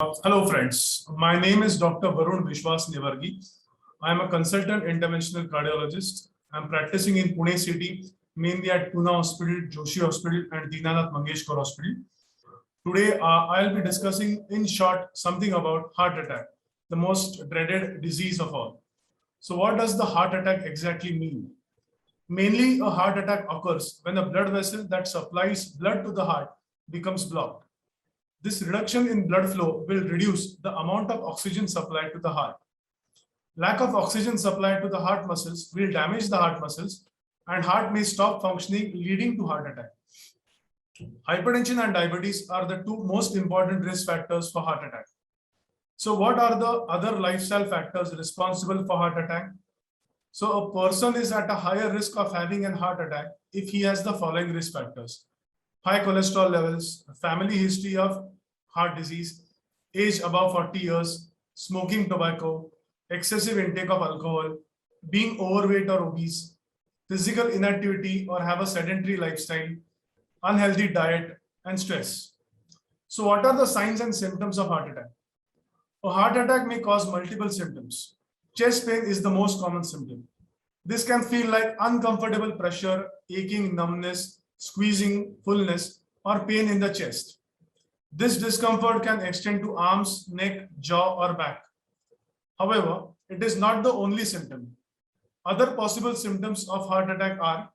Hello friends, my name is Dr. Varun Vishwas Nevargi. I am a consultant interventional cardiologist. I am practicing in Pune city, mainly at Pune Hospital, Joshi Hospital and Dinanath Mangeshkar Hospital. Today, I'll be discussing in short something about heart attack, the most dreaded disease of all. So what does the heart attack exactly mean? Mainly, a heart attack occurs when a blood vessel that supplies blood to the heart becomes blocked. This reduction in blood flow will reduce the amount of oxygen supplied to the heart. Lack of oxygen supplied to the heart muscles will damage the heart muscles and heart may stop functioning, leading to heart attack. Hypertension and diabetes are the two most important risk factors for heart attack. So what are the other lifestyle factors responsible for heart attack? So a person is at a higher risk of having a heart attack if he has the following risk factors: high cholesterol levels, family history of heart disease, age above 40 years, smoking tobacco, excessive intake of alcohol, being overweight or obese, physical inactivity or have a sedentary lifestyle, unhealthy diet, and stress. So what are the signs and symptoms of heart attack? A heart attack may cause multiple symptoms. Chest pain is the most common symptom. This can feel like uncomfortable pressure, aching, numbness, squeezing, fullness, or pain in the chest. This discomfort can extend to arms, neck, jaw, or back. However, it is not the only symptom. Other possible symptoms of heart attack are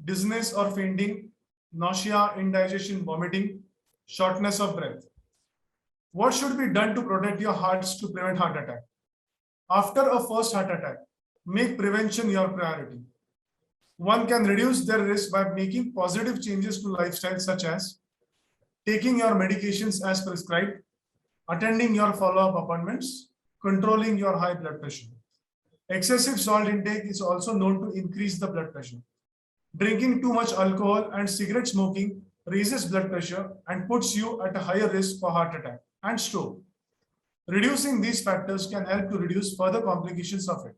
dizziness or fainting, nausea, indigestion, vomiting, shortness of breath. What should be done to protect your hearts to prevent heart attack? After a first heart attack, make prevention your priority. One can reduce their risk by making positive changes to lifestyle, such as taking your medications as prescribed, attending your follow-up appointments, controlling your high blood pressure. Excessive salt intake is also known to increase the blood pressure. Drinking too much alcohol and cigarette smoking raises blood pressure and puts you at a higher risk for heart attack and stroke. Reducing these factors can help to reduce further complications of it.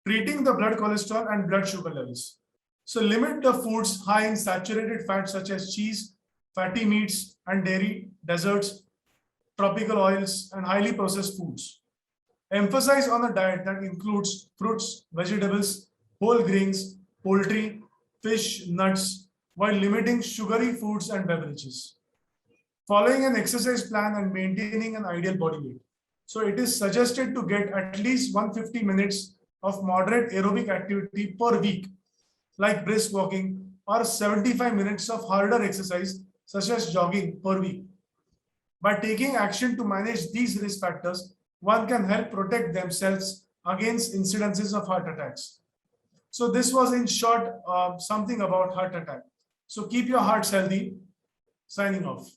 Treating the blood cholesterol and blood sugar levels. So limit the foods high in saturated fats such as cheese, fatty meats and dairy, desserts, tropical oils, and highly processed foods. Emphasize on a diet that includes fruits, vegetables, whole grains, poultry, fish, nuts, while limiting sugary foods and beverages. Following an exercise plan and maintaining an ideal body weight. So it is suggested to get at least 150 minutes of moderate aerobic activity per week, like brisk walking, or 75 minutes of harder exercise, such as jogging per week. By taking action to manage these risk factors, one can help protect themselves against incidences of heart attacks. So this was in short something about heart attack. So keep your hearts healthy. Signing off.